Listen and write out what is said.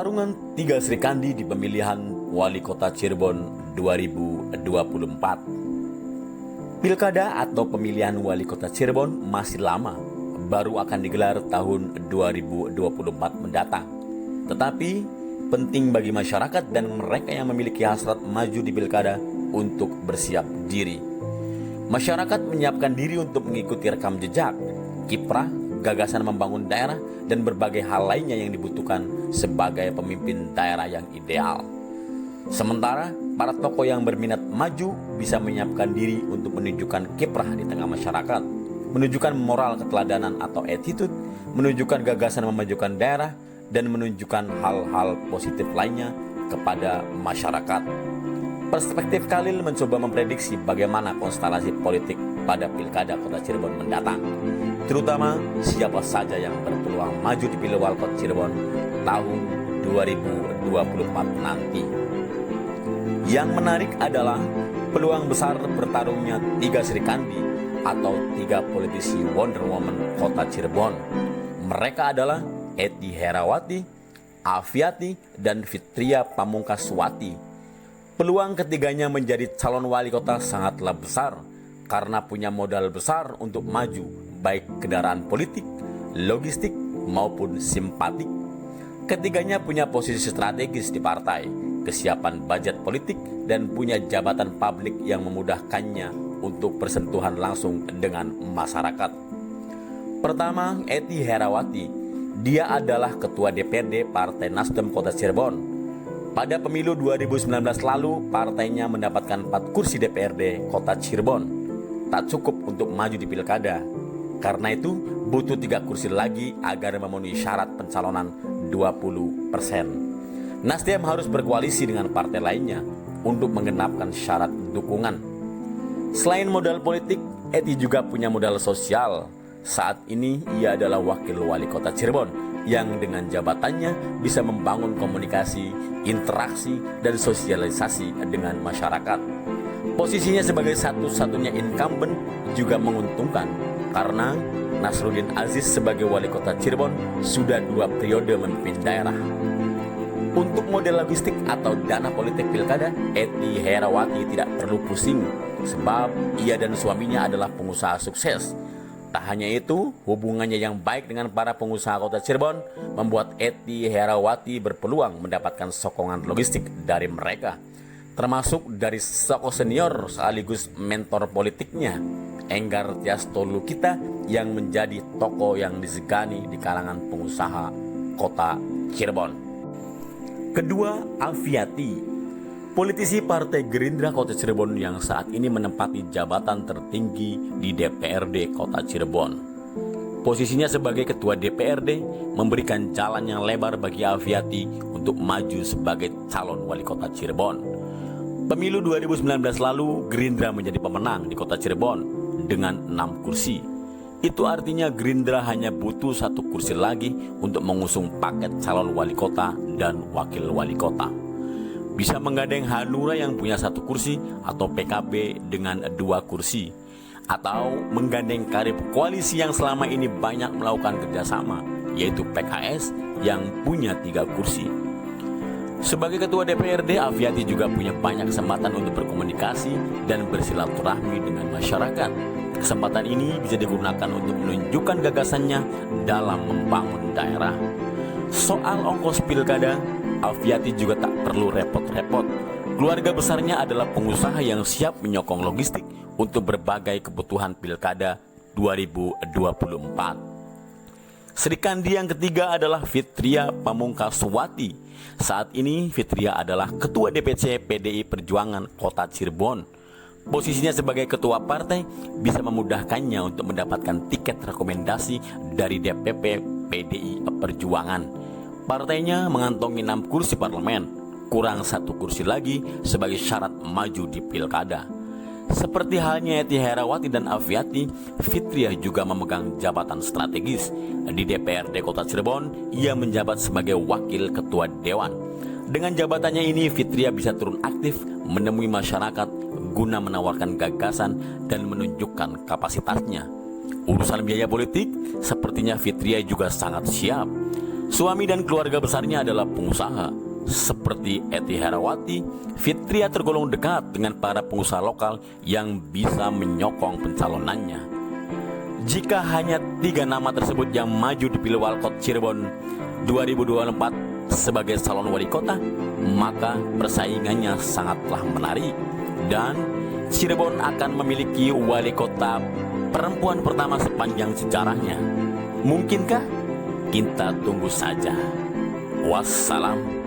Pertarungan tiga Serikandi di pemilihan Wali Kota Cirebon 2024. Pilkada atau pemilihan Wali Kota Cirebon masih lama, baru akan digelar tahun 2024 mendatang. Tetapi penting bagi masyarakat dan mereka yang memiliki hasrat maju di pilkada untuk bersiap diri. Masyarakat menyiapkan diri untuk mengikuti rekam jejak, kiprah, gagasan membangun daerah, dan berbagai hal lainnya yang dibutuhkan sebagai pemimpin daerah yang ideal. Sementara para tokoh yang berminat maju bisa menyiapkan diri untuk menunjukkan kiprah di tengah masyarakat, menunjukkan moral keteladanan atau attitude, menunjukkan gagasan memajukan daerah, dan menunjukkan hal-hal positif lainnya kepada masyarakat. Perspektif Khalil mencoba memprediksi bagaimana konstelasi politik pada Pilkada Kota Cirebon mendatang, terutama siapa saja yang berpeluang maju di Pilwal Kota Cirebon tahun 2024 nanti. Yang menarik adalah peluang besar bertarungnya tiga Serikandi atau tiga politisi Wonder Woman Kota Cirebon. Mereka adalah Ety Herawati, Afiati, dan Fitria Pamungkaswati. Peluang ketiganya menjadi calon wali kota sangatlah besar karena punya modal besar untuk maju, baik kendaraan politik, logistik, maupun simpatik. Ketiganya punya posisi strategis di partai, kesiapan budget politik, dan punya jabatan publik yang memudahkannya untuk bersentuhan langsung dengan masyarakat. Pertama, Ety Herawati. Dia adalah Ketua DPRD Partai Nasdem Kota Cirebon. Pada pemilu 2019 lalu, partainya mendapatkan 4 kursi DPRD Kota Cirebon. Tak cukup untuk maju di pilkada. Karena itu, butuh 3 kursi lagi agar memenuhi syarat pencalonan 20%. Nasdem harus berkoalisi dengan partai lainnya untuk menggenapkan syarat dukungan. Selain modal politik, Ety juga punya modal sosial. Saat ini ia adalah wakil wali kota Cirebon yang dengan jabatannya bisa membangun komunikasi, interaksi, dan sosialisasi dengan masyarakat. Posisinya sebagai satu-satunya incumbent juga menguntungkan karena Nasruddin Aziz sebagai wali kota Cirebon sudah 2 periode memimpin daerah. Untuk model logistik atau dana politik pilkada, Ety Herawati tidak perlu pusing sebab ia dan suaminya adalah pengusaha sukses. Tak hanya itu, hubungannya yang baik dengan para pengusaha kota Cirebon membuat Ety Herawati berpeluang mendapatkan sokongan logistik dari mereka, termasuk dari tokoh senior sekaligus mentor politiknya, Enggar Tiasto Lukita, yang menjadi tokoh yang disegani di kalangan pengusaha kota Cirebon. Kedua, Afiati, politisi Partai Gerindra Kota Cirebon yang saat ini menempati jabatan tertinggi di DPRD Kota Cirebon. Posisinya sebagai Ketua DPRD memberikan jalan yang lebar bagi Afiati untuk maju sebagai calon wali kota Cirebon. Pemilu 2019 lalu, Gerindra menjadi pemenang di Kota Cirebon dengan 6 kursi. Itu artinya Gerindra hanya butuh 1 kursi lagi untuk mengusung paket calon wali kota dan wakil wali kota. Bisa menggandeng Hanura yang punya 1 kursi atau PKB dengan 2 kursi, atau menggandeng karib koalisi yang selama ini banyak melakukan kerjasama, yaitu PKS yang punya 3 kursi. Sebagai Ketua DPRD, Afiati juga punya banyak kesempatan untuk berkomunikasi dan bersilaturahmi dengan masyarakat. Kesempatan ini bisa digunakan untuk menunjukkan gagasannya dalam membangun daerah. Soal ongkos pilkada, Afiati juga tak perlu repot-repot. Keluarga besarnya adalah pengusaha yang siap menyokong logistik untuk berbagai kebutuhan pilkada 2024. Serikandi yang ketiga adalah Fitria Pamungkaswati. Saat ini Fitria adalah Ketua DPC PDI Perjuangan Kota Cirebon. Posisinya sebagai ketua partai bisa memudahkannya untuk mendapatkan tiket rekomendasi dari DPP PDI Perjuangan. Partainya mengantongi 6 kursi parlemen, kurang 1 kursi lagi sebagai syarat maju di pilkada. Seperti halnya Ety Herawati dan Afiati, Fitria juga memegang jabatan strategis. Di DPRD Kota Cirebon, ia menjabat sebagai wakil ketua dewan. Dengan jabatannya ini, Fitria bisa turun aktif menemui masyarakat guna menawarkan gagasan dan menunjukkan kapasitasnya. Urusan biaya politik, sepertinya Fitria juga sangat siap. Suami dan keluarga besarnya adalah pengusaha, seperti Eti Herawati. Fitria tergolong dekat dengan para pengusaha lokal yang bisa menyokong pencalonannya. Jika hanya 3 nama tersebut yang maju di Pilwalkot Cirebon 2024 sebagai calon wali kota, maka persaingannya sangatlah menarik dan Cirebon akan memiliki wali kota perempuan pertama sepanjang sejarahnya. Mungkinkah? Kita tunggu saja. Wassalam.